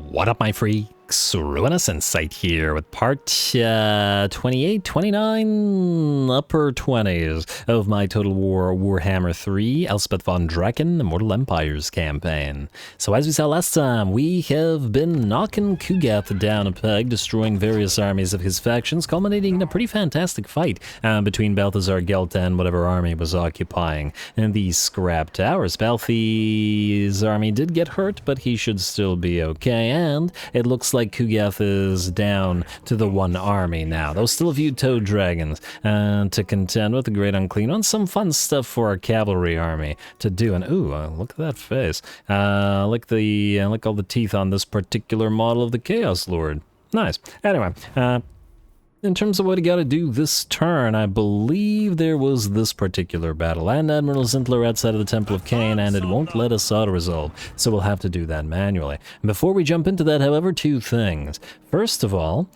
What up, my freaks? RuinusInsight here with part 28, 29, upper 20s of my Total War Warhammer 3 Elspeth von Draken Immortal Empires campaign. So as we saw last time, we have been knocking Kugath down a peg, destroying various armies of his factions, culminating in a pretty fantastic fight between Balthazar Gelt and whatever army was occupying these scrap towers. Balthi's army did get hurt, but he should still be okay, and it looks like Kugath is down to the one army now. Though still a few toad dragons to contend with, the Great Unclean One. Some fun stuff for our cavalry army to do. And ooh, look at that face. Look all the teeth on this particular model of the Chaos Lord. Nice. Anyway, in terms of what you gotta do this turn, I believe there was this particular battle. And Admiral Zintler outside of the Temple of Khaine, and it won't let us auto-resolve, so we'll have to do that manually. And before we jump into that, however, two things. First of all,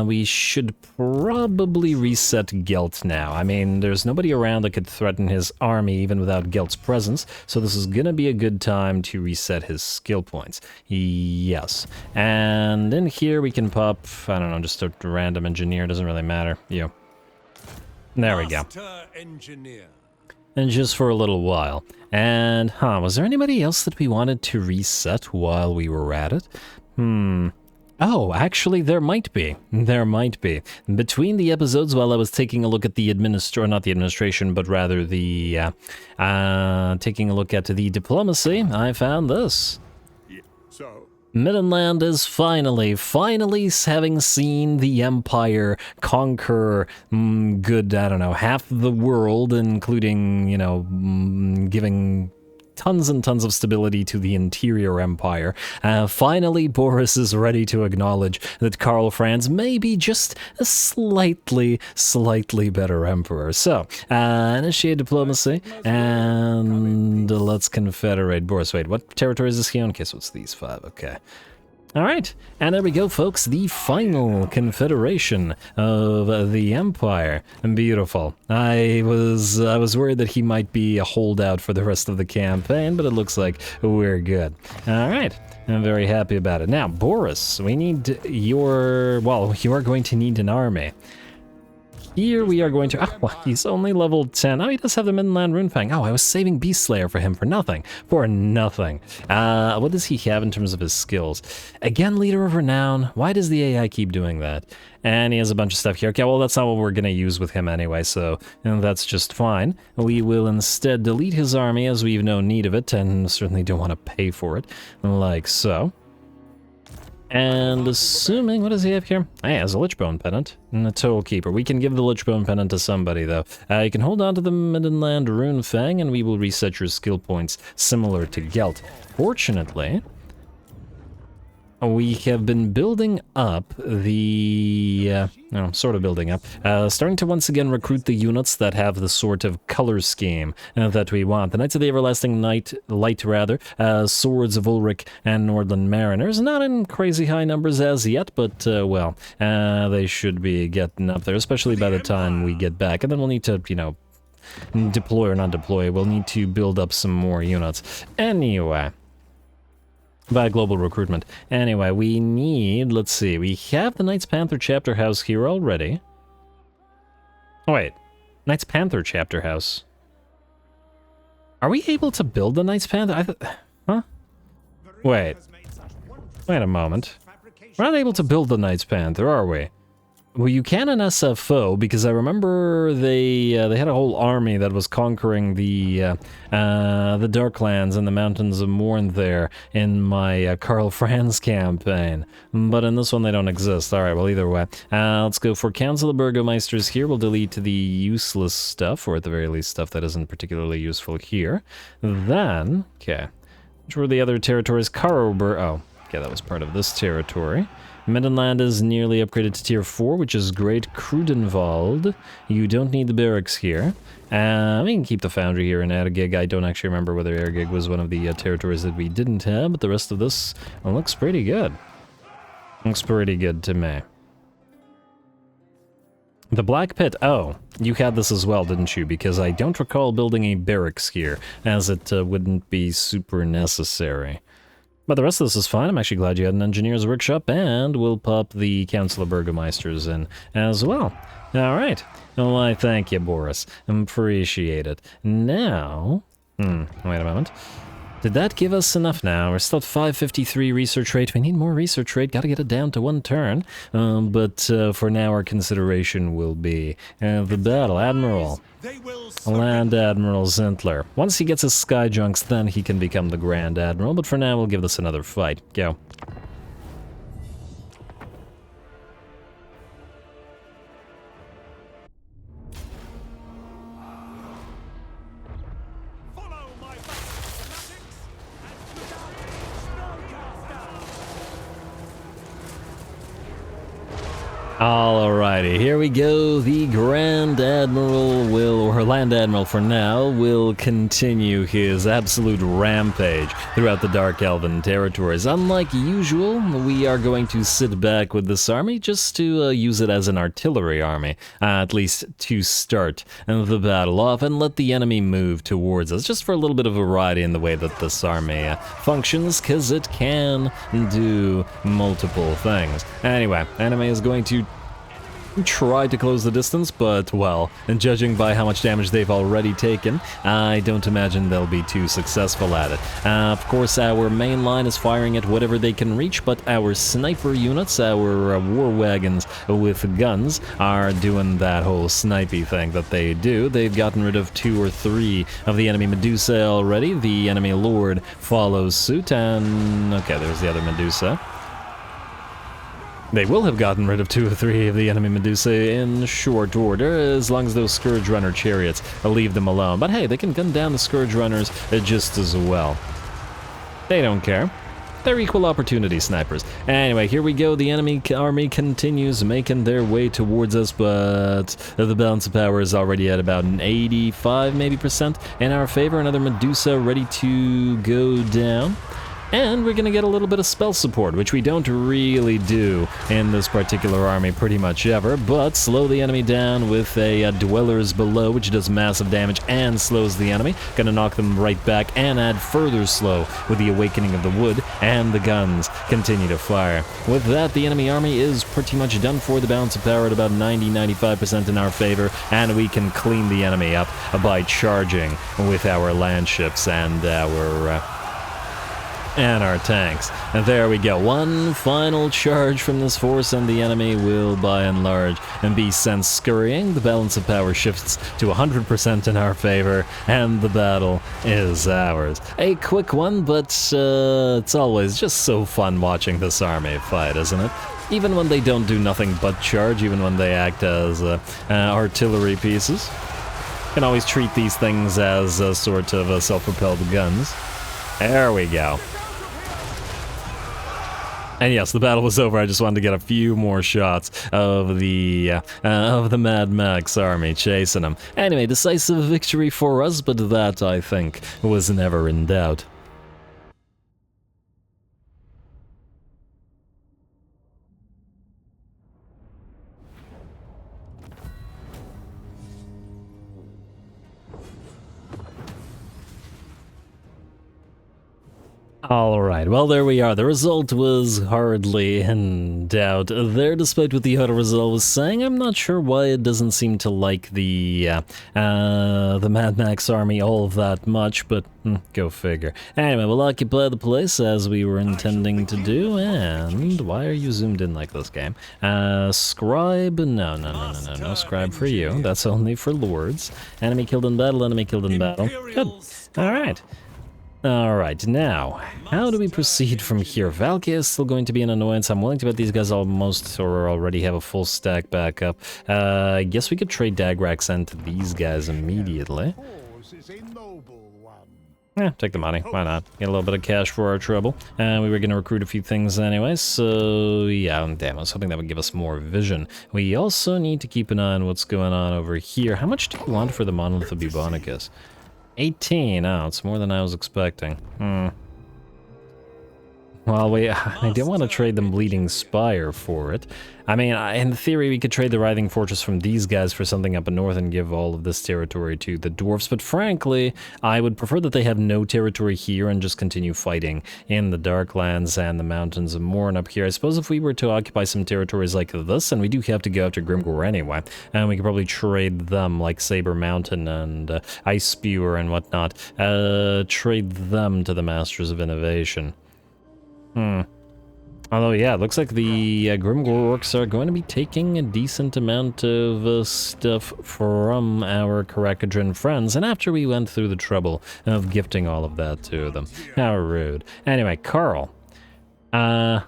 we should probably reset Gelt now. I mean, there's nobody around that could threaten his army even without Gelt's presence, so this is gonna be a good time to reset his skill points. Yes. And in here we can pop, I don't know, just a random engineer, doesn't really matter. You. There we go. And just for a little while. And, was there anybody else that we wanted to reset while we were at it? Oh, actually, there might be. There might be. Between the episodes, while I was taking a look at the not the administration, but rather the, taking a look at the diplomacy, I found this. Wissenland is finally having seen the Empire conquer good, I don't know, half the world, including, you know, giving tons and tons of stability to the interior empire. Finally, Boris is ready to acknowledge that Karl Franz may be just a slightly better emperor. So, initiate diplomacy, and let's confederate Boris. Wait, what territory is this here? Okay, so it's these five, okay. Alright, and there we go, folks, the final confederation of the Empire. Beautiful. I was worried that he might be a holdout for the rest of the campaign, but it looks like we're good. Alright, I'm very happy about it. Now, Boris, we need your, well, you are going to need an army. Here we are going to, oh, well, he's only level 10. Oh, he does have the Midland Runefang. Oh, I was saving Beast Slayer for him for nothing. For nothing. What does he have in terms of his skills? Again, Leader of Renown. Why does the AI keep doing that? And he has a bunch of stuff here. Okay, well, that's not what we're going to use with him anyway, so that's just fine. We will instead delete his army as we've no need of it, and certainly don't want to pay for it, like so. And assuming, what does he have here? Oh, he has a Lichbone Pennant and a Total Keeper. We can give the Lichbone Pennant to somebody, though. You can hold on to the Midland Runefang, and we will reset your skill points similar to Gelt. Fortunately, we have been building up the, sort of building up, starting to once again recruit the units that have the sort of color scheme that we want. The Knights of the Everlasting Light, Swords of Ulrich, and Nordland Mariners. Not in crazy high numbers as yet, but, well, they should be getting up there, especially by the time we get back. And then we'll need to, you know, deploy or not deploy. We'll need to build up some more units. Anyway. By global recruitment. Anyway, we need, let's see, we have the Knights Panther chapter house here already. Oh wait, Knights Panther chapter house. Are we able to build the Knights Panther? Huh? Wait a moment. We're not able to build the Knights Panther, are we? Well, you can in SFO, because I remember they had a whole army that was conquering the Darklands and the Mountains of Morn there in my Karl Franz campaign. But in this one, they don't exist. Alright, well, either way. Let's go for Council of Burgomeisters here. We'll delete the useless stuff, or at the very least stuff that isn't particularly useful here. Then, okay. Which were the other territories? Oh, okay, that was part of this territory. Midland is nearly upgraded to tier 4, which is great. Krudenwald, you don't need the barracks here. We can keep the foundry here in Ergig. I don't actually remember whether Ergig was one of the territories that we didn't have, but the rest of this looks pretty good. Looks pretty good to me. The Black Pit, oh, you had this as well, didn't you? Because I don't recall building a barracks here, as it wouldn't be super necessary. But the rest of this is fine. I'm actually glad you had an engineer's workshop, and we'll pop the Council of Burgomeisters in as well. All right. Well, I thank you, Boris. Appreciate it. Now... wait a moment. Did that give us enough now? We're still at 553 research rate. We need more research rate. Gotta get it down to 1 turn. But for now, our consideration will be the battle. Admiral. Land Admiral Zentler. Once he gets his sky junks, then he can become the Grand Admiral. But for now, we'll give this another fight. Go. Alrighty, here we go. The Grand Admiral will, or Land Admiral for now, will continue his absolute rampage throughout the Dark Elven territories. Unlike usual, we are going to sit back with this army just to use it as an artillery army, at least to start the battle off, and let the enemy move towards us, just for a little bit of variety in the way that this army functions, because it can do multiple things. Anyway, enemy is going to try to close the distance, but, well, and judging by how much damage they've already taken, I don't imagine they'll be too successful at it. Of course, our main line is firing at whatever they can reach, but our sniper units, our war wagons with guns, are doing that whole snipey thing that they do. They've gotten rid of 2 or 3 of the enemy Medusa already. The enemy Lord follows suit, and... okay, there's the other Medusa. They will have gotten rid of 2 or 3 of the enemy Medusa in short order, as long as those Scourge Runner chariots leave them alone. But hey, they can gun down the Scourge Runners just as well. They don't care. They're equal opportunity snipers. Anyway, here we go. The enemy army continues making their way towards us, but the balance of power is already at about an 85 maybe % in our favor. Another Medusa ready to go down. And we're going to get a little bit of spell support, which we don't really do in this particular army pretty much ever, but slow the enemy down with a Dwellers Below, which does massive damage and slows the enemy. Gonna knock them right back and add further slow with the Awakening of the Wood, and the guns continue to fire. With that, the enemy army is pretty much done for. The balance of power at about 90-95% in our favor, and we can clean the enemy up by charging with our land ships and our tanks. And there we go. One final charge from this force, and the enemy will, by and large, be sent scurrying. The balance of power shifts to 100% in our favor, and the battle is ours. A quick one, but it's always just so fun watching this army fight, isn't it? Even when they don't do nothing but charge, even when they act as artillery pieces. You can always treat these things as a sort of self-propelled guns. There we go. And yes, the battle was over. I just wanted to get a few more shots of the Mad Max army chasing him. Anyway, decisive victory for us, but that, I think, was never in doubt. Alright, well there we are. The result was hardly in doubt there, despite what the auto result was saying. I'm not sure why it doesn't seem to like the Mad Max army all that much, but go figure. Anyway, we'll occupy the place as we were intending to do, and why are you zoomed in like this game? Scribe? No scribe for you. That's only for lords. Enemy killed in battle, enemy killed in battle. Good. Alright. Alright, now, how do we proceed from here? Valkia is still going to be an annoyance. I'm willing to bet these guys almost or already have a full stack back up. I guess we could trade Dagrax into these guys immediately. Yeah, take the money. Why not? Get a little bit of cash for our trouble. And we were going to recruit a few things anyway, so yeah, damn, I was hoping that would give us more vision. We also need to keep an eye on what's going on over here. How much do you want for the Monolith of Bubonicus? 18, oh, it's more than I was expecting. Well, I don't want to trade them Bleeding Spire for it. I mean, in theory, we could trade the Writhing Fortress from these guys for something up north and give all of this territory to the dwarfs, but frankly, I would prefer that they have no territory here and just continue fighting in the Darklands and the Mountains of Morr and up here. I suppose if we were to occupy some territories like this, and we do have to go after Grimgor anyway, and we could probably trade them, like Saber Mountain and Ice Spewer and whatnot, trade them to the Masters of Innovation. Although, yeah, it looks like the Grimgor orcs are going to be taking a decent amount of stuff from our Karakadrin friends, and after we went through the trouble of gifting all of that to them. How rude. Anyway, Carl. I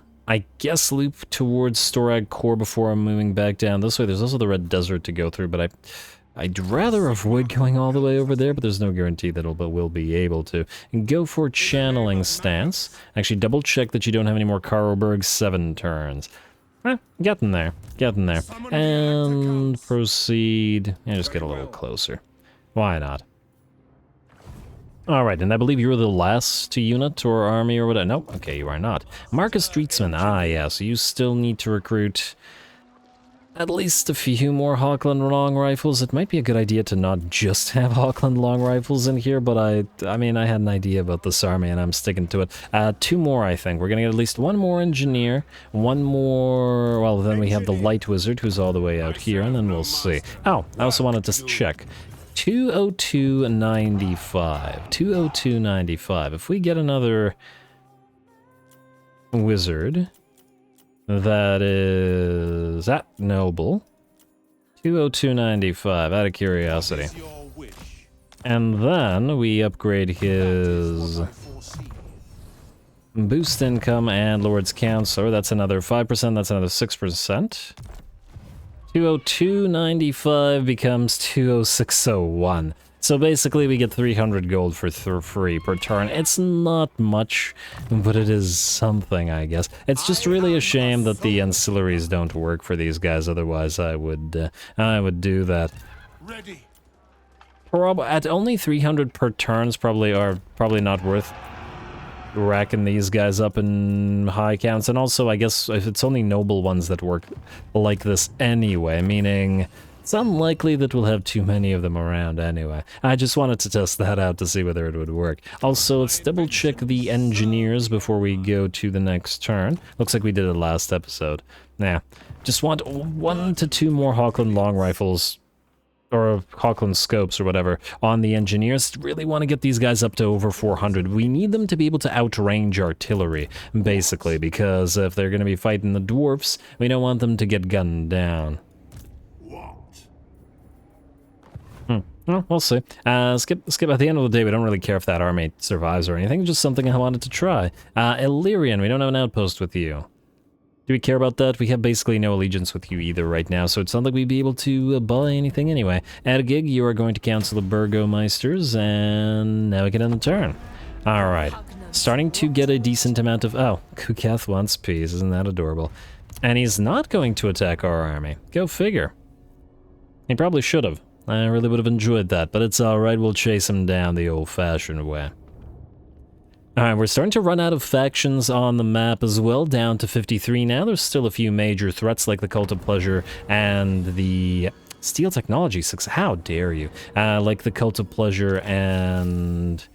guess loop towards Storag Core before I'm moving back down this way. There's also the Red Desert to go through, but I'd rather avoid going all the way over there, but there's no guarantee that we'll be able to. And go for channeling stance. Actually, double check that you don't have any more Karlberg 7 turns. Getting there. Getting there. And proceed. And just get a little closer. Why not? Alright, and I believe you were the last unit or army or whatever. Nope, okay, you are not. Marcus Streetsman. Ah, yeah, so you still need to recruit at least a few more Hawkland long rifles. It might be a good idea to not just have Hawkland long rifles in here, but I mean, I had an idea about this army and I'm sticking to it. 2 more, I think. We're gonna get at least 1 more engineer, 1 more, well, then we have the light wizard who's all the way out here, and then we'll see. Oh, I also wanted to check. 202.95. 202.95. If we get another wizard that is at noble, 202.95 out of curiosity, and then we upgrade his boost income and Lord's Counselor. That's another 5%. That's another 6%. 202.95 becomes 206.01. So basically we get 300 gold for free per turn. It's not much, but it is something, I guess. It's just really a shame that the ancillaries don't work for these guys, otherwise I would do that. At only 300 per turns probably not worth racking these guys up in high counts, and also I guess if it's only noble ones that work like this anyway, meaning it's unlikely that we'll have too many of them around anyway. I just wanted to test that out to see whether it would work. Also, let's double check the engineers before we go to the next turn. Looks like we did it last episode. Nah, just want 1 to 2 more Hawkland long rifles, or Hawkland scopes or whatever, on the engineers. Really want to get these guys up to over 400. We need them to be able to outrange artillery, basically, because if they're going to be fighting the dwarfs, we don't want them to get gunned down. Well, we'll see. Skip. At the end of the day, we don't really care if that army survives or anything. Just something I wanted to try. Illyrian, we don't have an outpost with you. Do we care about that? We have basically no allegiance with you either right now, so it's not like we'd be able to buy anything anyway. Adgig, you are going to Council of Burgomeisters, and now we get on the turn. Alright. Starting to get a decent amount of... Oh, Kukath wants peace. Isn't that adorable? And he's not going to attack our army. Go figure. He probably should have. I really would have enjoyed that, but it's alright. We'll chase him down the old-fashioned way. Alright, we're starting to run out of factions on the map as well, down to 53 now. There's still a few major threats like the Cult of Pleasure and the Steel Technology 6. How dare you? Like the Cult of Pleasure and...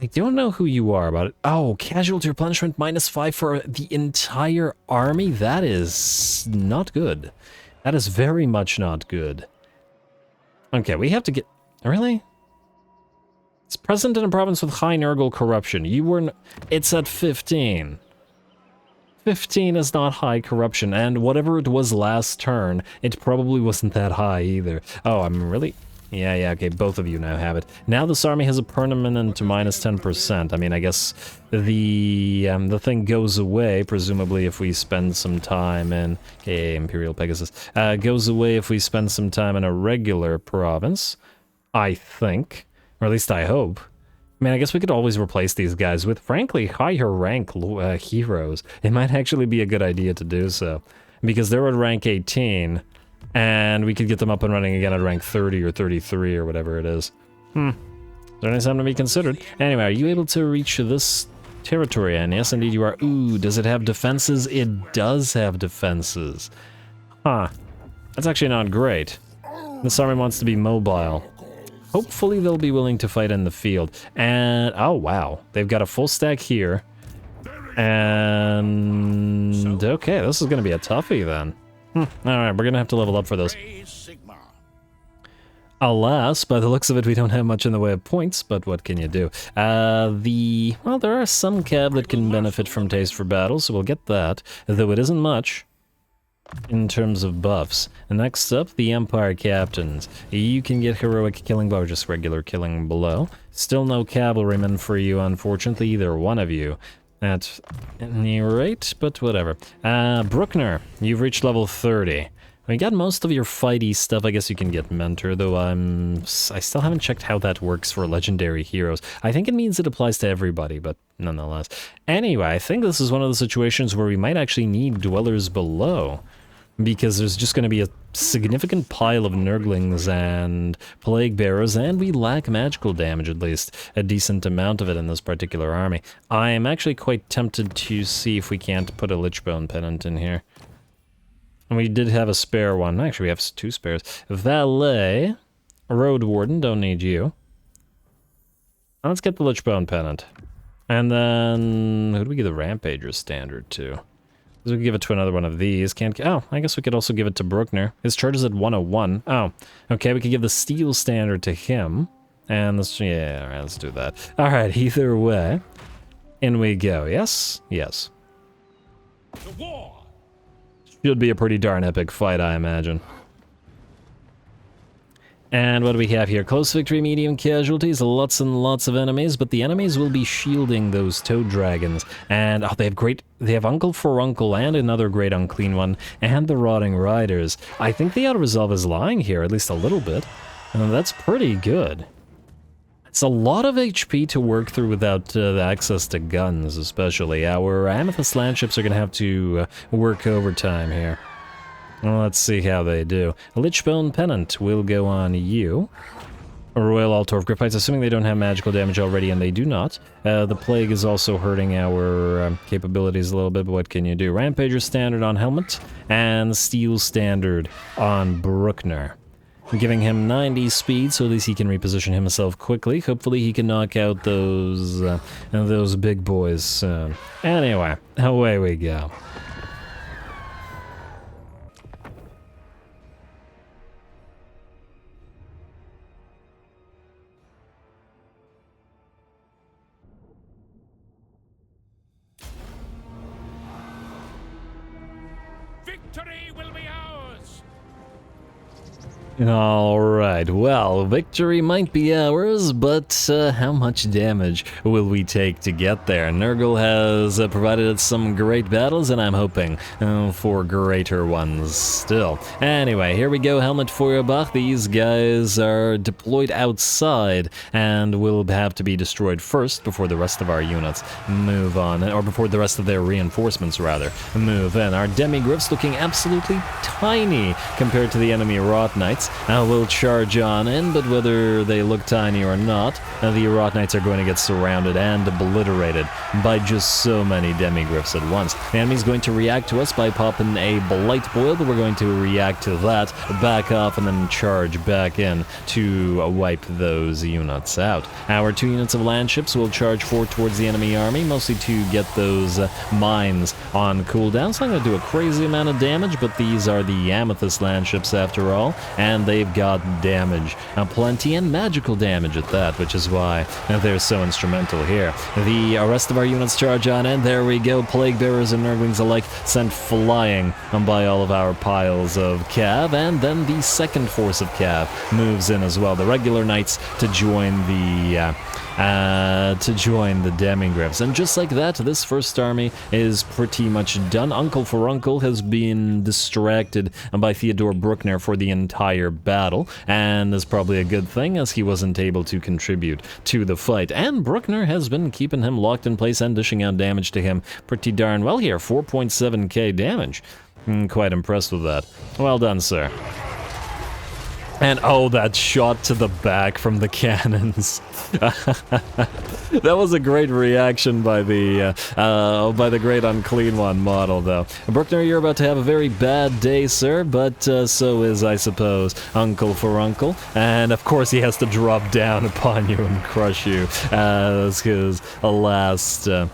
I don't know who you are about it. Oh, casualty replenishment -5 for the entire army? That is not good. That is very much not good. Okay, we have to get... Really? It's present in a province with high Nurgle corruption. You were... It's at 15. 15 is not high corruption, and whatever it was last turn, it probably wasn't that high either. Oh, I'm really... Yeah, okay, both of you now have it. Now this army has a permanent to -10%. I mean, I guess the thing goes away, presumably if we spend some time in... Okay, Imperial Pegasus. Goes away if we spend some time in a regular province, I think. Or at least I hope. I mean, I guess we could always replace these guys with, frankly, higher rank heroes. It might actually be a good idea to do so. Because they're at rank 18... And we could get them up and running again at rank 30 or 33 or whatever it is. Certainly something to be considered. Anyway, are you able to reach this territory, and yes, indeed you are. Ooh, does it have defenses? It does have defenses. Huh. That's actually not great. This army wants to be mobile. Hopefully they'll be willing to fight in the field. And, oh wow, they've got a full stack here. And, okay, this is going to be a toughie then. Alright, we're going to have to level up for this. Alas, by the looks of it, we don't have much in the way of points, but what can you do? Well, there are some cav that can benefit from Taste for Battle, so we'll get that, though it isn't much in terms of buffs. And next up, the Empire Captains. You can get Heroic Killing Blow or just regular Killing Blow. Still no Cavalrymen for you, unfortunately, either one of you. At any rate, but whatever. Bruckner, you've reached level 30. We got most of your fighty stuff. I guess you can get Mentor, though I still haven't checked how that works for legendary heroes. I think it means it applies to everybody, but nonetheless. Anyway, I think this is one of the situations where we might actually need Dwellers Below, because there's just going to be a significant pile of Nurglings and Plague Bearers, and we lack magical damage, at least a decent amount of it in this particular army. I am actually quite tempted to see if we can't put a Lichbone Pennant in here. And we did have a spare one. Actually, we have 2 spares. Valet, Road Warden, don't need you. Let's get the Lichbone Pennant. And then, who do we give the Rampager Standard to? We could give it to another one of these. Oh, I guess we could also give it to Bruckner. His charge is at 101. Oh, okay, we could give the Steel Standard to him. And let's, yeah, alright, let's do that. Alright, either way. In we go, yes? Yes. The war! Should be a pretty darn epic fight, I imagine. And what do we have here? Close victory, medium casualties, lots and lots of enemies, but the enemies will be shielding those toad dragons. And, oh, they have Uncle Furuncle and another great unclean one, and the Rotting Riders. I think the auto-resolve is lying here, at least a little bit. And that's pretty good. It's a lot of HP to work through without the access to guns, especially. Our Amethyst Landships are going to have to work overtime here. Well, let's see how they do. A Lichbone Pennant will go on you. A Royal Altar of Grippites, assuming they don't have magical damage already, and they do not. The Plague is also hurting our capabilities a little bit, but what can you do? Rampager Standard on Helmet, and Steel Standard on Bruckner. Giving him 90 speed, so at least he can reposition himself quickly. Hopefully he can knock out those big boys soon. Anyway, away we go. Victory will be ours! Alright, well, victory might be ours, but how much damage will we take to get there? Nurgle has provided us some great battles, and I'm hoping for greater ones still. Anyway, here we go, Helmet Feuerbach. These guys are deployed outside, and will have to be destroyed first before the rest of our units move on, or before the rest of their reinforcements, rather, move in. Our Demigryphs looking absolutely tiny compared to the enemy Rot Knights. We'll charge on in, but whether they look tiny or not, the Rot Knights are going to get surrounded and obliterated by just so many Demigryphs at once. The enemy's going to react to us by popping a Blight Boil, but we're going to react to that, back off, and then charge back in to wipe those units out. Our 2 units of landships will charge forward towards the enemy army, mostly to get those mines on cooldown. So I'm going to do a crazy amount of damage, but these are the Amethyst landships after all, and they've got damage, plenty, and magical damage at that, which is why they're so instrumental here. The rest of our units charge on in. There we go, Plague Bearers and Nurglings alike sent flying by all of our piles of cav, and then the second force of cav moves in as well. The regular knights to join the Demigryphs. And just like that, this first army is pretty much done. Uncle Furuncle has been distracted by Theodore Bruckner for the entire battle, and that's probably a good thing, as he wasn't able to contribute to the fight. And Bruckner has been keeping him locked in place and dishing out damage to him pretty darn well here. 4.7k damage. Quite impressed with that. Well done, sir. And oh, that shot to the back from the cannons. That was a great reaction by the great Unclean One model, though. Bruckner, you're about to have a very bad day, sir, but so is, I suppose, Uncle Furuncle. And of course, he has to drop down upon you and crush you as his last act.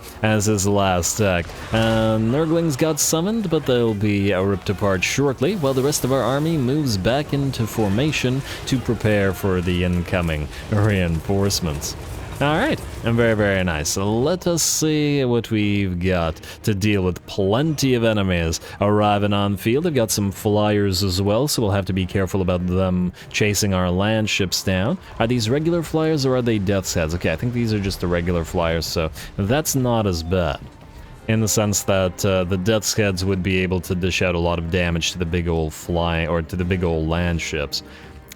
Nurglings got summoned, but they'll be ripped apart shortly, while the rest of our army moves back into formation to prepare for the incoming reinforcements. Alright, and very, very nice. So let us see what we've got to deal with. Plenty of enemies arriving on field. They've got some flyers as well, so we'll have to be careful about them chasing our land ships down. Are these regular flyers or are they Death's Heads? Okay, I think these are just the regular flyers, so that's not as bad. In the sense that the Death's Heads would be able to dish out a lot of damage to the big old to the big old land ships.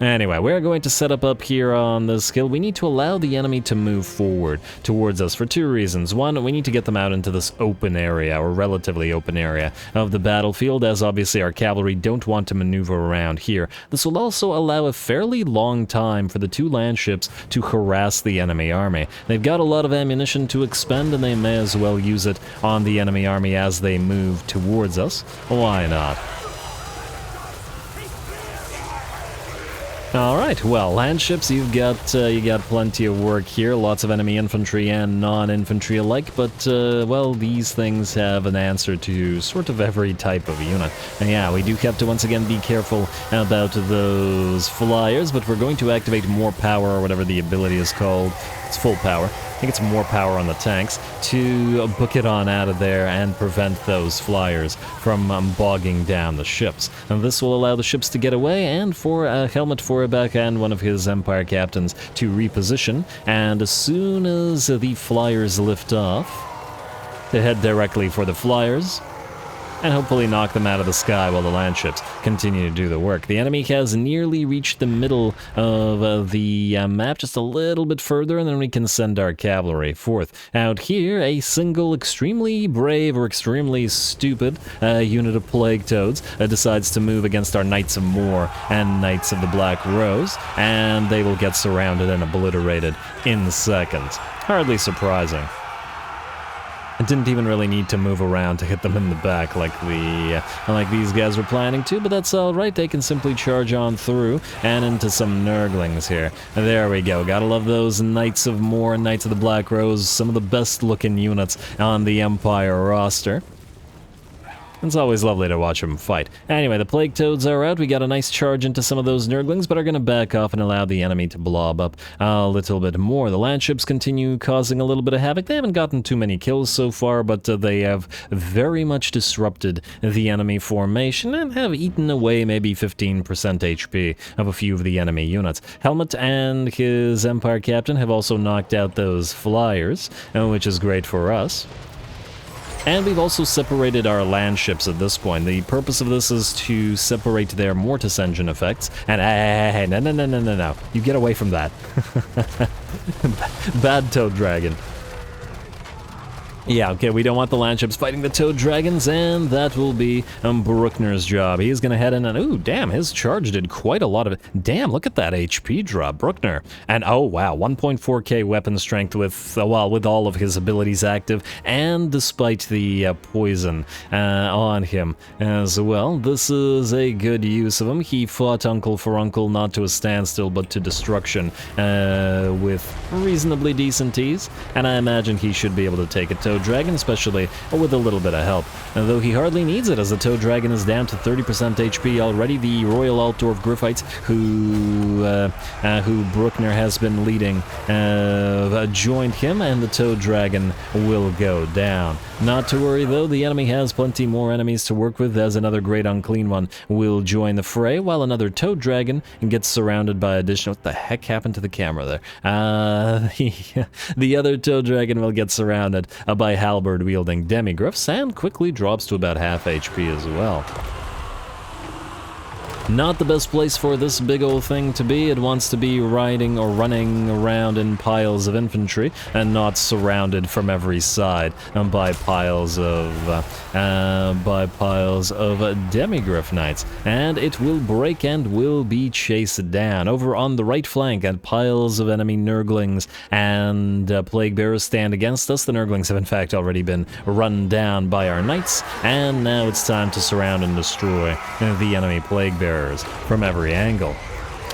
Anyway, we're going to set up here on this hill. We need to allow the enemy to move forward towards us for two reasons. One, we need to get them out into this open area, or relatively open area, of the battlefield, as obviously our cavalry don't want to maneuver around here. This will also allow a fairly long time for the two land ships to harass the enemy army. They've got a lot of ammunition to expend, and they may as well use it on the enemy army as they move towards us. Why not? Alright, well, land ships, you got plenty of work here, lots of enemy infantry and non-infantry alike, but, well, these things have an answer to sort of every type of unit. And yeah, we do have to once again be careful about those flyers, but we're going to activate more power, or whatever the ability is called. It's full power. I think it's more power on the tanks to book it on out of there and prevent those flyers from bogging down the ships. And this will allow the ships to get away and for Helmut Feuerbeck and one of his Empire captains to reposition. And as soon as the flyers lift off, they head directly for the flyers and hopefully knock them out of the sky while the land ships continue to do the work. The enemy has nearly reached the middle of the map, just a little bit further, and then we can send our cavalry forth. Out here, a single extremely brave or extremely stupid unit of Plague Toads decides to move against our Knights of Morr and Knights of the Black Rose, and they will get surrounded and obliterated in seconds. Hardly surprising. It didn't even really need to move around to hit them in the back like these guys were planning to, but that's alright. They can simply charge on through and into some Nurglings here. There we go. Gotta love those Knights of Morr and Knights of the Black Rose, some of the best looking units on the Empire roster. It's always lovely to watch them fight. Anyway, the Plague Toads are out. We got a nice charge into some of those Nurglings, but are going to back off and allow the enemy to blob up a little bit more. The land ships continue causing a little bit of havoc. They haven't gotten too many kills so far, but they have very much disrupted the enemy formation and have eaten away maybe 15% HP of a few of the enemy units. Helmut and his Empire captain have also knocked out those flyers, which is great for us. And we've also separated our land ships at this point. The purpose of this is to separate their mortis engine effects. And hey, no. You get away from that. Bad Toad Dragon. Yeah, okay, we don't want the land ships fighting the Toad Dragons, and that will be Bruckner's job. He's gonna head in and, ooh, damn, his charge did quite a lot of it. Damn, look at that HP drop, Bruckner. And, oh, wow, 1.4k weapon strength with, well, with all of his abilities active, and despite the poison on him as well. This is a good use of him. He fought Uncle Furuncle not to a standstill, but to destruction with reasonably decent ease, and I imagine he should be able to take a Toad Dragon, especially with a little bit of help. Though he hardly needs it, as the Toad Dragon is down to 30% HP already. The Royal Altdorf Griffites, who Bruckner has been leading, joined him, and the Toad Dragon will go down. Not to worry, though, the enemy has plenty more enemies to work with, as another Great Unclean One will join the fray, while another Toad Dragon gets surrounded by additional... What the heck happened to the camera there? The other Toad Dragon will get surrounded by halberd-wielding demigriffs, and quickly drops to about half HP as well. Not the best place for this big old thing to be. It wants to be riding or running around in piles of infantry and not surrounded from every side by piles of demigryph knights. And it will break and will be chased down. Over on the right flank, and piles of enemy Nurglings and plague bearers stand against us. The Nurglings have in fact already been run down by our knights, and now it's time to surround and destroy the enemy plague bearers from every angle.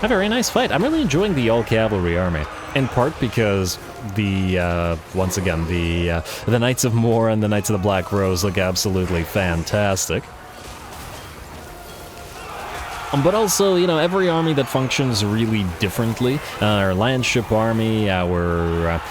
A very nice fight. I'm really enjoying the all-cavalry army, in part because once again, the Knights of Morr and the Knights of the Black Rose look absolutely fantastic. But also, you know, every army that functions really differently. Our landship army, our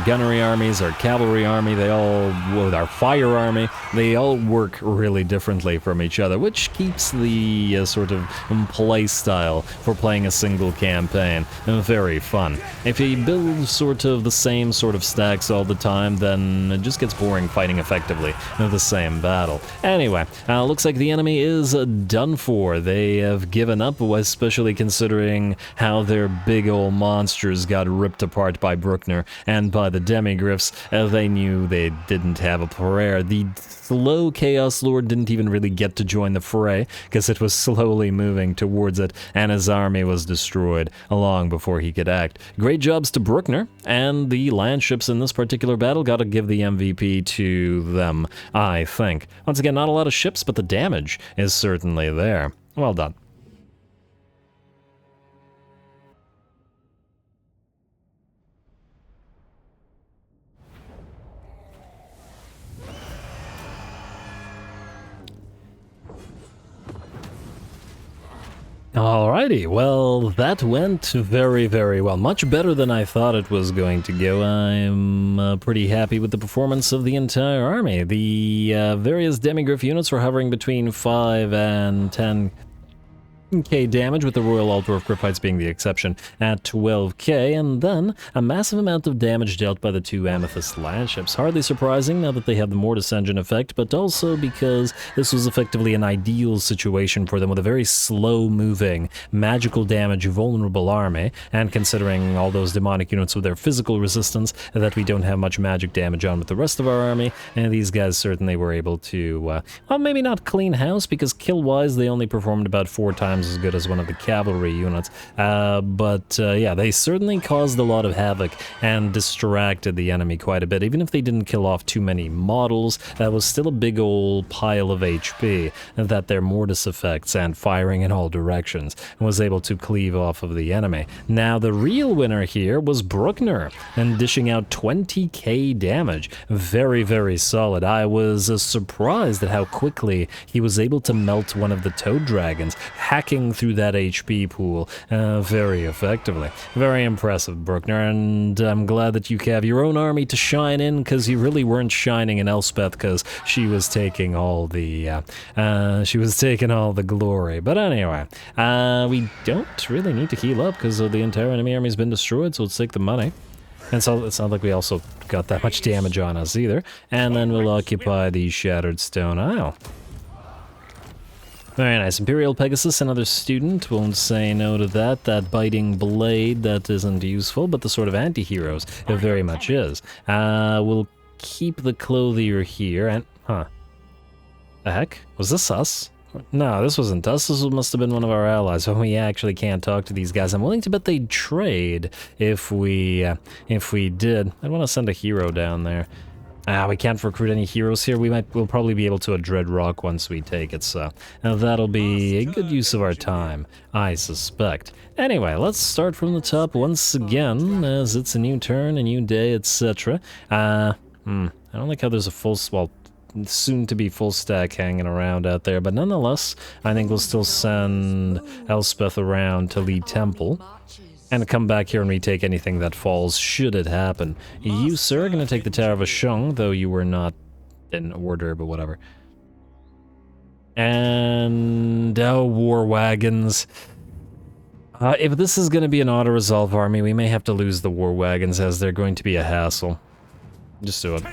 gunnery armies, our cavalry army, our fire army, they all work really differently from each other, which keeps the sort of play style for playing a single campaign very fun. If you build sort of the same sort of stacks all the time, then it just gets boring fighting effectively the same battle. Anyway, looks like the enemy is done for. They have given up, especially considering how their big old monsters got ripped apart by Bruckner and by the demigryphs. They knew they didn't have a prayer. The slow Chaos Lord didn't even really get to join the fray because it was slowly moving towards it, and his army was destroyed long before he could act. Great jobs to Bruckner, and the landships in this particular battle. Gotta give the MVP to them, I think. Once again, not a lot of ships, but the damage is certainly there. Well done. Alrighty, well, that went very, very well. Much better than I thought it was going to go. I'm pretty happy with the performance of the entire army. The various demigryph units were hovering between 5 and 10k damage, with the Royal Altar of Gryphites being the exception at 12k, and then a massive amount of damage dealt by the two Amethyst landships. Hardly surprising now that they have the Mortis engine effect, but also because this was effectively an ideal situation for them with a very slow-moving, magical damage vulnerable army, and considering all those demonic units with their physical resistance that we don't have much magic damage on with the rest of our army, and these guys certainly were able to, well, maybe not clean house, because kill-wise they only performed about 4 times as good as one of the cavalry units, but yeah, they certainly caused a lot of havoc and distracted the enemy quite a bit. Even if they didn't kill off too many models, that was still a big old pile of HP that their Mortis effects and firing in all directions was able to cleave off of the enemy. Now the real winner here was Bruckner, and dishing out 20k damage. Very, very solid. I was surprised at how quickly he was able to melt one of the toad dragons, hacking through that HP pool very effectively. Very impressive, Bruckner, and I'm glad that you have your own army to shine in, because you really weren't shining in Elspeth, because she was taking all the glory. But anyway, we don't really need to heal up because the entire enemy army's been destroyed, so let's take the money. And so it's not like we also got that much damage on us either. And then we'll occupy the Shattered Stone Isle. Very nice. Imperial Pegasus, another student. Won't say no to that. That biting blade, that isn't useful, but the sort of anti-heroes, it very much is. We'll keep the clothier here, and... Huh. The heck? Was this us? No, this wasn't us. This must have been one of our allies. When we actually can't talk to these guys, I'm willing to bet they'd trade if we did. I'd want to send a hero down there. We can't recruit any heroes here. We'll probably be able to a Dread Rock once we take it, so that'll be a good use of our time, I suspect. Anyway, let's start from the top once again, as it's a new turn, a new day, etc. I don't like how there's a full, well, soon-to-be full stack hanging around out there, but nonetheless, I think we'll still send Elspeth around to lead Temple. And come back here and retake anything that falls, should it happen. You, sir, are going to take the Tower of Ashung, though you were not in order, but whatever. And... oh, war wagons. If this is going to be an auto-resolve army, we may have to lose the war wagons, as they're going to be a hassle. Just do it.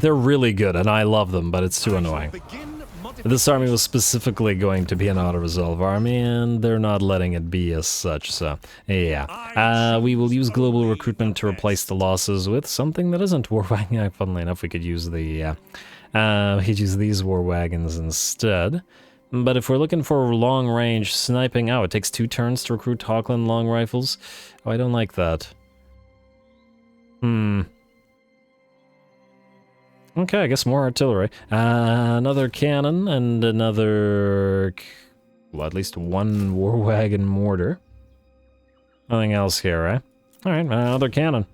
They're really good, and I love them, but it's too annoying. This army was specifically going to be an auto-resolve army, and they're not letting it be as such, so yeah. We will use global recruitment to replace the losses with something that isn't war wagon. Funnily enough, we could use the we could use these war wagons instead. But if we're looking for long-range sniping, it takes 2 turns to recruit Hawkland long rifles. Oh, I don't like that. Okay, I guess more artillery. Another cannon and another... well, at least 1 war wagon mortar. Nothing else here, right? Alright, another cannon.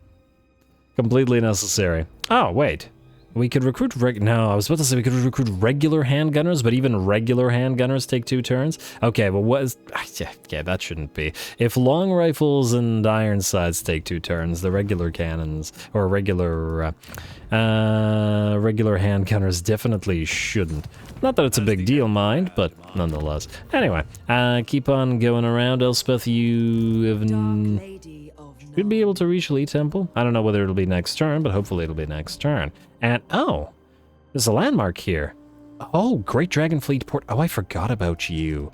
Completely necessary. Oh, wait. We could recruit no, I was about to say we could recruit regular handgunners, but even regular handgunners take 2 turns? Okay, well what is... yeah, that shouldn't be. If long rifles and iron sights take 2 turns, the regular cannons, or regular handgunners definitely shouldn't. Not that it's a big deal, mind, but nonetheless. Anyway, keep on going around. Elspeth, you have... should be able to reach Lee Temple. I don't know whether it'll be next turn, but hopefully it'll be next turn. And, oh, there's a landmark here. Oh, Great Dragon Fleet Port. Oh, I forgot about you.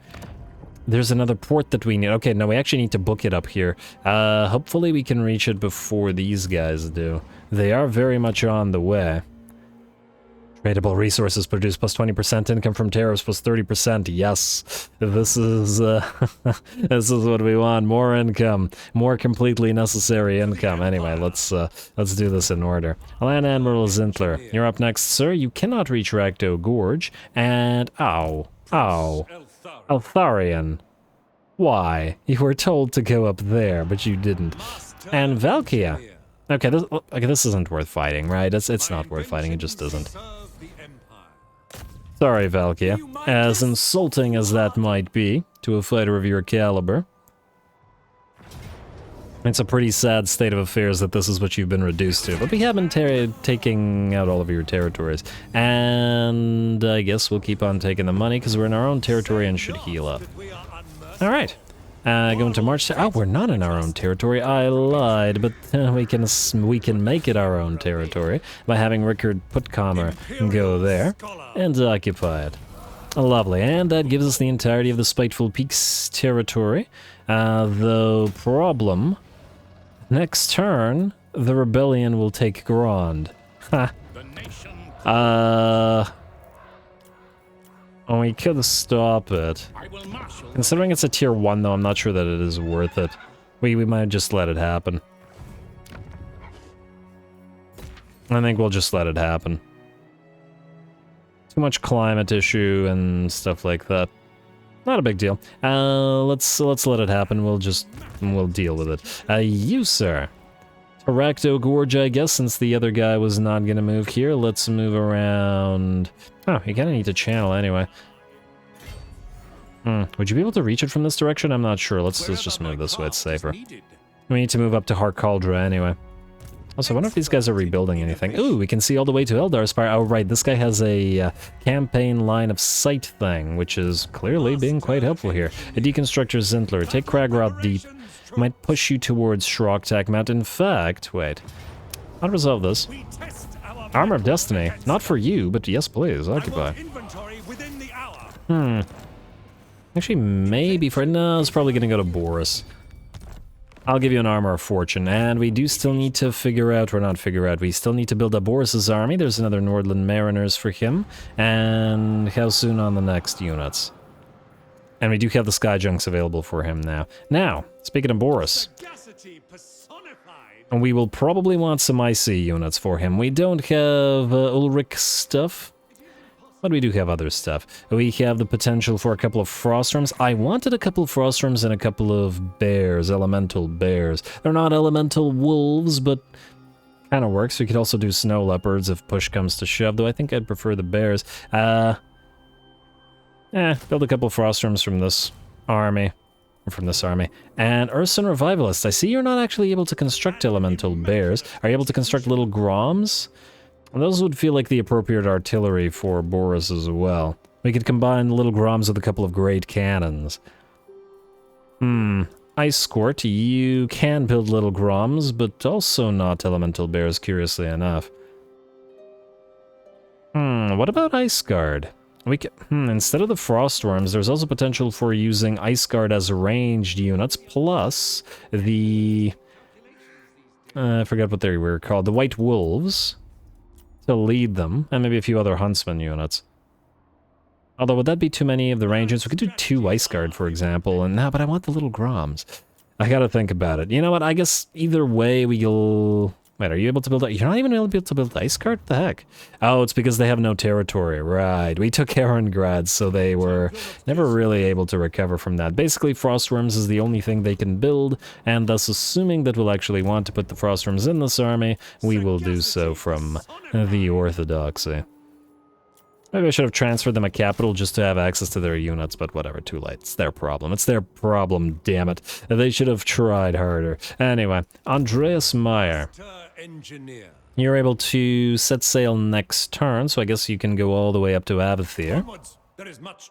There's another port that we need. Okay, no, we actually need to book it up here. Hopefully we can reach it before these guys do. They are very much on the way. Tradable resources produce plus 20% income from tariffs plus 30%. Yes, this is this is what we want. More income, more completely necessary income. Anyway, let's do this in order. Land Admiral Zintler, you're up next, sir. You cannot reach Rakdo Gorge, and Altharian. Why? You were told to go up there, but you didn't. And Valkia. Okay, this isn't worth fighting, right? It's not worth fighting. It just isn't. Sorry, Valkia. As insulting as that might be to a fighter of your caliber, it's a pretty sad state of affairs that this is what you've been reduced to. But we have been taking out all of your territories. And I guess we'll keep on taking the money because we're in our own territory and should heal up. Alright. Going to March. Oh, we're not in our own territory. I lied, but we can make it our own territory by having Rickard Puttkamer go there and occupy it. Lovely, and that gives us the entirety of the Spiteful Peaks territory. The problem, next turn, the rebellion will take Grand. Ha. Oh, we could stop it. Considering it's a tier 1, though, I'm not sure that it is worth it. We might just let it happen. I think we'll just let it happen. Too much climate issue and stuff like that. Not a big deal. Let's let it happen. We'll deal with it. You, sir. Rakdo Gorge, I guess, since the other guy was not gonna move here. Let's move around. Oh, you kinda need to channel anyway. Would you be able to reach it from this direction? I'm not sure. Let's just move this way. It's safer. We need to move up to Harkaldra anyway. Also, I wonder if these guys are rebuilding anything. Ooh, we can see all the way to Eldarspire. Oh, right, this guy has a campaign line of sight thing, which is clearly being quite helpful here. A Deconstructor Zintler. Take Kragrot Deep. Might push you towards Shrogtak Mount. In fact, wait. I'll resolve this. Armor of Destiny. Not for you, but yes, please. Occupy. Actually, maybe for... no, it's probably gonna go to Boris. I'll give you an Armor of Fortune, and we do still need to figure out... or not figure out, we still need to build up Boris's army. There's another Nordland Mariners for him. And how soon on the next units? And we do have the Sky Junks available for him now. Now, speaking of Boris... we will probably want some icy units for him. We don't have Ulrich stuff, but we do have other stuff. We have the potential for a couple of Frostrums. I wanted a couple of Frostrums and a couple of bears, elemental bears. They're not elemental wolves, but kind of works. We could also do snow leopards if push comes to shove, though I think I'd prefer the bears. Build a couple of Frostrums from this army. And Urson Revivalist, I see you're not actually able to construct elemental bears. Are you able to construct little Groms? Well, those would feel like the appropriate artillery for Boris as well. We could combine the little Groms with a couple of great cannons. Ice Squirt, you can build little Groms, but also not elemental bears, curiously enough. What about Ice Guard? We can, instead of the Frost Worms, there's also potential for using Ice Guard as ranged units, plus the... I forgot what they were called. The White Wolves to lead them, and maybe a few other Huntsman units. Although, would that be too many of the rangers? We could do 2 Ice Guard, for example, and but I want the little Groms. I gotta think about it. You know what, I guess either way we'll... Wait, are you able to build... You're not even able to build Ice Guard? What the heck? Oh, it's because they have no territory. Right. We took Erengrad, so they were never really able to recover from that. Basically, Frostworms is the only thing they can build, and thus assuming that we'll actually want to put the Frostworms in this army, we will do so from the Orthodoxy. Maybe I should have transferred them a capital just to have access to their units, but whatever, too late. It's their problem. It's their problem, damn it. They should have tried harder. Anyway, Andreas Meyer. You're able to set sail next turn, so I guess you can go all the way up to Abathir.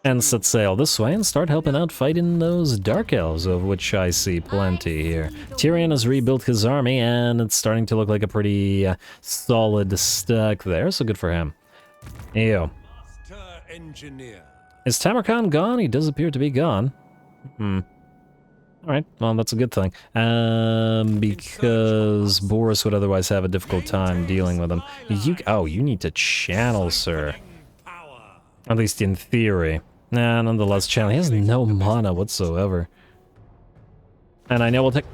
And set sail this way and start helping out fighting those Dark Elves, of which I see plenty here. Tyrion has rebuilt his army, and it's starting to look like a pretty solid stack there, so good for him. Ew. Is Tamurkhan gone? He does appear to be gone. Alright, well, that's a good thing. Because Boris would otherwise have a difficult time dealing with him. You need to channel, sir. At least in theory. Nah, nonetheless, channel. He has no mana whatsoever. And I know we'll take...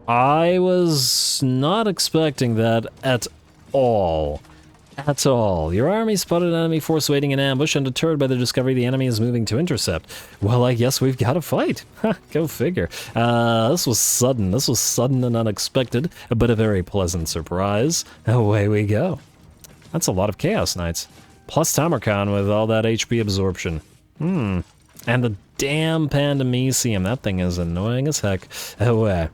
I was not expecting that at all. At all. Your army spotted an enemy force waiting in ambush and deterred by the discovery the enemy is moving to intercept. Well, I guess we've got to fight. Go figure. This was sudden. This was sudden and unexpected, but a very pleasant surprise. Away we go. That's a lot of Chaos Knights. Plus Tamurkhan with all that HP absorption. And the damn Pandemisium. That thing is annoying as heck. Away.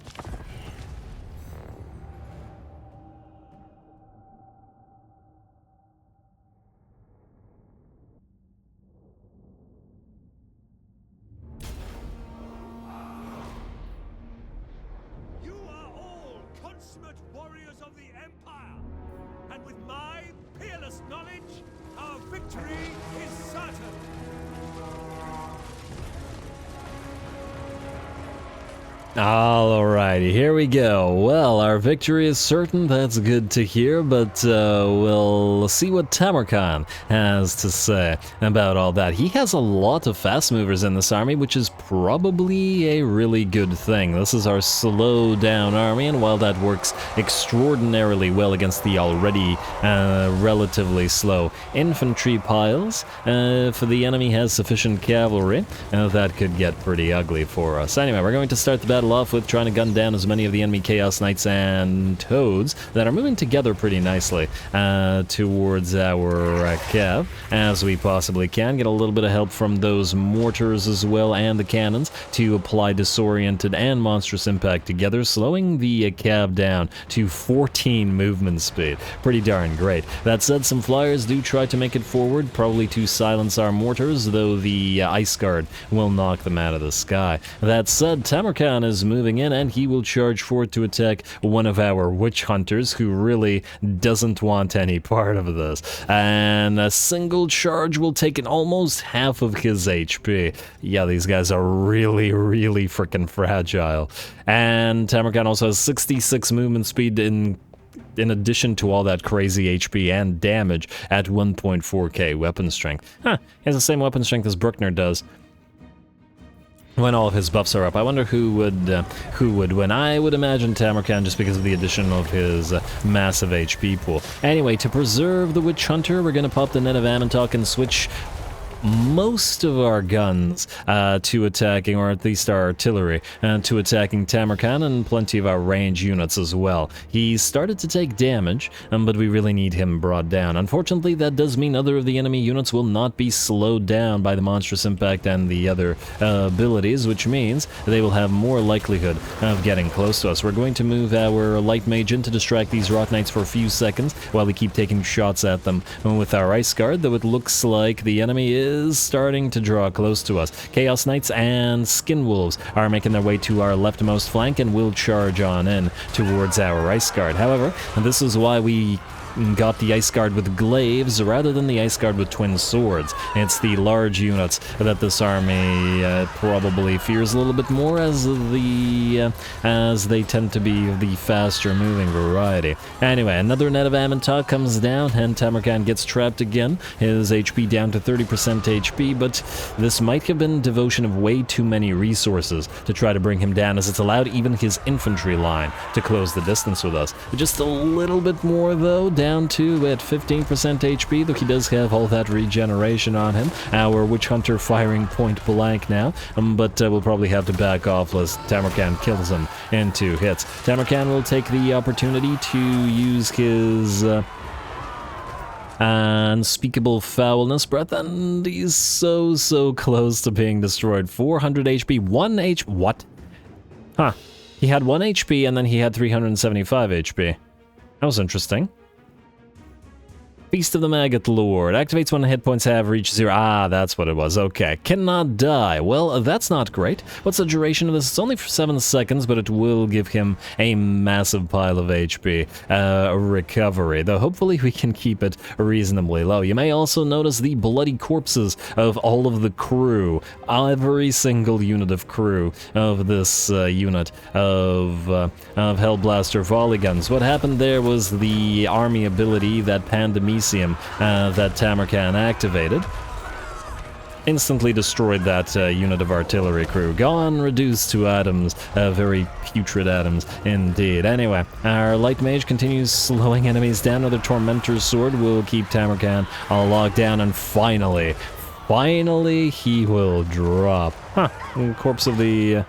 Alrighty, here we go. Well, our victory is certain, that's good to hear, but we'll see what Tamurkhan has to say about all that. He has a lot of fast movers in this army, which is probably a really good thing. This is our slow down army, and while that works extraordinarily well against the already relatively slow infantry piles, if the enemy has sufficient cavalry, that could get pretty ugly for us. Anyway, we're going to start the battle off with trying to gun down as many of the enemy Chaos Knights and Toads that are moving together pretty nicely towards our cav as we possibly can. Get a little bit of help from those mortars as well and the cannons to apply disoriented and monstrous impact together, slowing the cav down to 14 movement speed. Pretty darn great. That said, some flyers do try to make it forward, probably to silence our mortars, though the Ice Guard will knock them out of the sky. That said, Tamurkhan is moving in, and he will charge forward to attack one of our witch hunters who really doesn't want any part of this. And a single charge will take in almost half of his HP. Yeah, these guys are really, really freaking fragile. And Tamurkhan also has 66 movement speed in addition to all that crazy HP and damage at 1.4k weapon strength. He has the same weapon strength as Bruckner does when all of his buffs are up. I wonder who would win. I would imagine Tamurkhan, just because of the addition of his massive HP pool. Anyway, to preserve the Witch Hunter, we're going to pop the Net of Amantok and switch most of our guns to attacking, or at least our artillery, to attacking Tamurkhan, and plenty of our range units as well. He started to take damage, but we really need him brought down. Unfortunately, that does mean other of the enemy units will not be slowed down by the monstrous impact and the other abilities, which means they will have more likelihood of getting close to us. We're going to move our light mage in to distract these rot knights for a few seconds while we keep taking shots at them with our ice guard, though it looks like the enemy is starting to draw close to us. Chaos Knights and Skin Wolves are making their way to our leftmost flank and will charge on in towards our Ice Guard. However, this is why we got the Ice Guard with glaives rather than the Ice Guard with twin swords. It's the large units that this army probably fears a little bit more, as they tend to be the faster moving variety. Anyway, another net of Amantah comes down, and Tamurkhan gets trapped again. His HP down to 30% HP, but this might have been devotion of way too many resources to try to bring him down, as it's allowed even his infantry line to close the distance with us. Just a little bit more though, down to at 15% HP, though he does have all that regeneration on him. Our Witch Hunter firing point blank now, but we'll probably have to back off lest Tamurkhan kills him in 2 hits. Tamurkhan will take the opportunity to use his unspeakable foulness breath, and he's so close to being destroyed. 400 HP, 1 what? Huh. He had 1 HP and then he had 375 HP. That was interesting. Feast of the Maggot Lord. Activates when hit points have reached 0. Ah, that's what it was. Okay. Cannot die. Well, that's not great. What's the duration of this? It's only for 7 seconds, but it will give him a massive pile of HP recovery, though hopefully we can keep it reasonably low. You may also notice the bloody corpses of all of the crew. Every single unit of crew of this unit of Hellblaster volley guns. What happened there was the army ability, that Pandemisium, that Tamurkhan activated, instantly destroyed that unit of artillery crew. Gone, reduced to atoms, very putrid atoms indeed. Anyway, our light mage continues slowing enemies down. Another Tormentor's sword will keep Tamurkhan all locked down, and finally he will drop. Huh, corpse of the...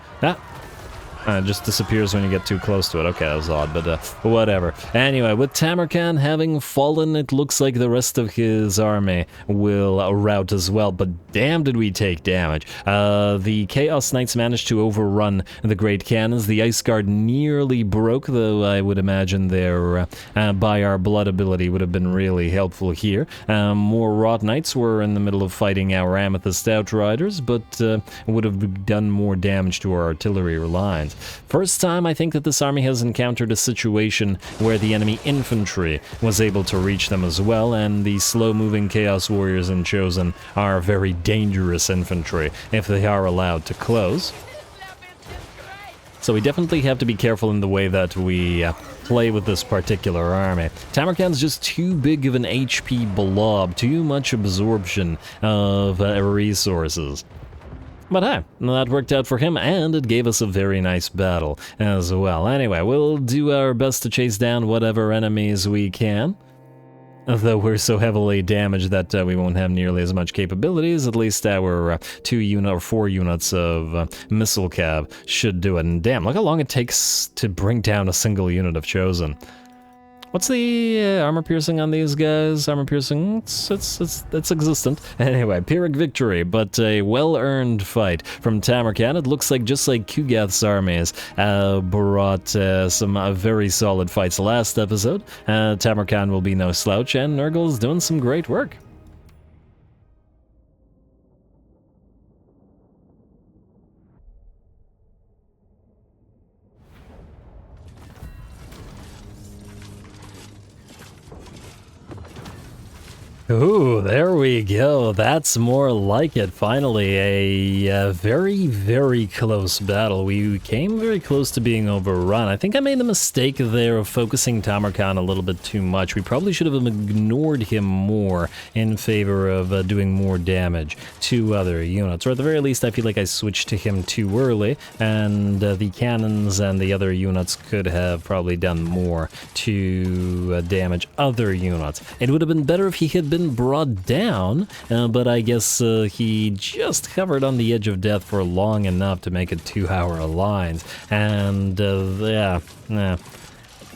it just disappears when you get too close to it. Okay, that was odd, but whatever. Anyway, with Tamurkhan having fallen, it looks like the rest of his army will rout as well, but damn did we take damage. The Chaos Knights managed to overrun the Great Cannons. The Ice Guard nearly broke, though I would imagine their by our blood ability would have been really helpful here. More Rot Knights were in the middle of fighting our Amethyst Outriders, but would have done more damage to our artillery lines. First time I think that this army has encountered a situation where the enemy infantry was able to reach them as well, and the slow-moving Chaos Warriors in Chosen are very dangerous infantry if they are allowed to close. So we definitely have to be careful in the way that we play with this particular army. Tamurkhan's just too big of an HP blob, too much absorption of resources. But hey, that worked out for him, and it gave us a very nice battle as well. Anyway, we'll do our best to chase down whatever enemies we can. Though we're so heavily damaged that we won't have nearly as much capabilities, at least our 4 units of missile cab should do it. And damn, look how long it takes to bring down a single unit of Chosen. What's the armor piercing on these guys? Armor piercing, it's existent. Anyway, Pyrrhic victory, but a well-earned fight from Tamurkhan. It looks like just like Kugath's armies brought some very solid fights last episode. Tamurkhan will be no slouch, and Nurgle's doing some great work. Ooh, there we go. That's more like it. Finally, a very close battle. We came very close to being overrun. I think I made a mistake there of focusing Tamurkhan a little bit too much. We probably should have ignored him more in favor of doing more damage to other units. Or at the very least, I feel like I switched to him too early, and the cannons and the other units could have probably done more to damage other units. It would have been better if he had been brought down, but I guess he just hovered on the edge of death for long enough to make it 2-hour lines, and a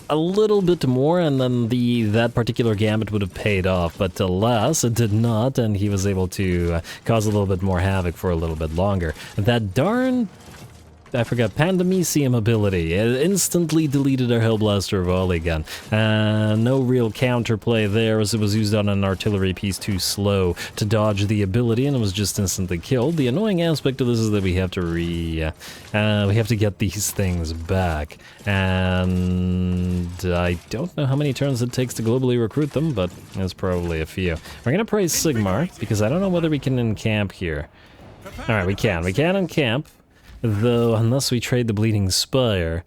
little bit more, and then that particular gambit would have paid off, but alas, it did not, and he was able to cause a little bit more havoc for a little bit longer. That darn I forgot, Pandemisium ability. It instantly deleted our Hellblaster volley gun. No real counterplay there, as it was used on an artillery piece too slow to dodge the ability, and it was just instantly killed. The annoying aspect of this is that we have to we have to get these things back, and I don't know how many turns it takes to globally recruit them, but it's probably a few. We're gonna praise Sigmar, because I don't know whether we can encamp here. Alright, we can encamp, though unless we trade the Bleeding Spire.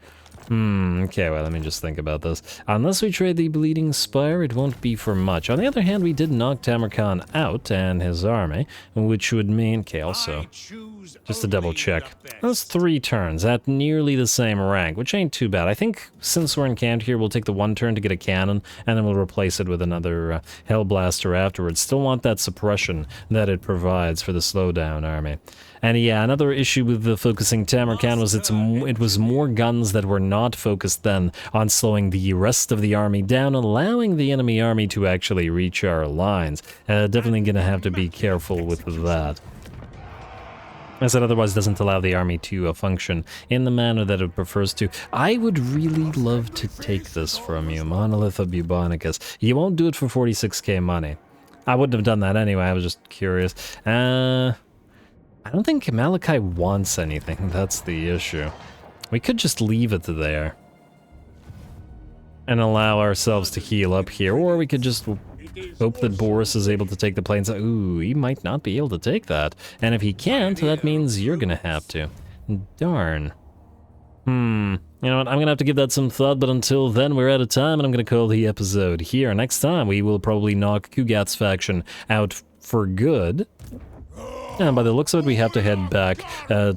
Okay, well, let me just think about this. Unless we trade the Bleeding Spire, it won't be for much. On the other hand, we did knock Tamurkhan out and his army, which would mean... Okay, also, just to double check. That's 3 turns at nearly the same rank, which ain't too bad. I think since we're encamped here, we'll take the 1 turn to get a cannon, and then we'll replace it with another Hellblaster afterwards. Still want that suppression that it provides for the slowdown army. And yeah, another issue with the focusing Tamurkhan was it was more guns that were not focused then on slowing the rest of the army down, allowing the enemy army to actually reach our lines. Definitely gonna have to be careful with that, as it otherwise doesn't allow the army to function in the manner that it prefers to. I would really love to take this from you, Monolith of Bubonicus. You won't do it for 46k money. I wouldn't have done that anyway, I was just curious. I don't think Malachi wants anything, that's the issue. We could just leave it there and allow ourselves to heal up here, or we could just hope that Boris is able to take the plains. Ooh, he might not be able to take that. And if he can't, that means you're gonna have to. Darn. You know what, I'm gonna have to give that some thought, but until then, we're out of time, and I'm gonna call the episode here. Next time, we will probably knock Kugat's faction out for good. And by the looks of it, we have to head back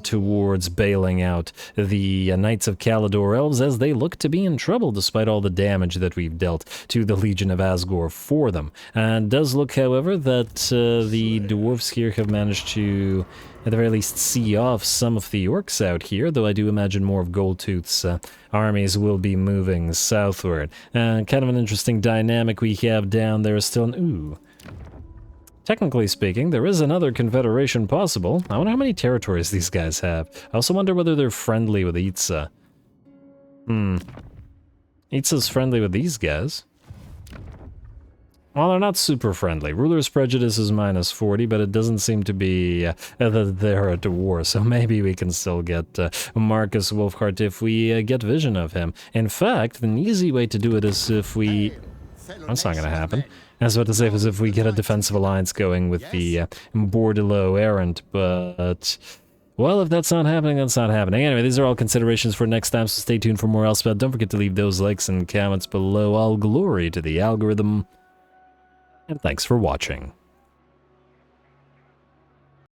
towards bailing out the Knights of Caledor Elves, as they look to be in trouble despite all the damage that we've dealt to the Legion of Asgore for them. And it does look, however, that the dwarves here have managed to, at the very least, see off some of the orcs out here, though I do imagine more of Goldtooth's armies will be moving southward. Kind of an interesting dynamic we have down there still. Ooh. Technically speaking, there is another confederation possible. I wonder how many territories these guys have. I also wonder whether they're friendly with Itza. Itza's friendly with these guys. Well, they're not super friendly. Ruler's Prejudice is -40, but it doesn't seem to be that they're at war, so maybe we can still get Marcus Wolfhart if we get vision of him. In fact, an easy way to do it is if we... That's not going to happen. I was about to say, as if we get a defensive alliance going with the Bordelot errant, but... Well, if that's not happening, that's not happening. Anyway, these are all considerations for next time, so stay tuned for more Elspeth. Don't forget to leave those likes and comments below. All glory to the algorithm. And thanks for watching.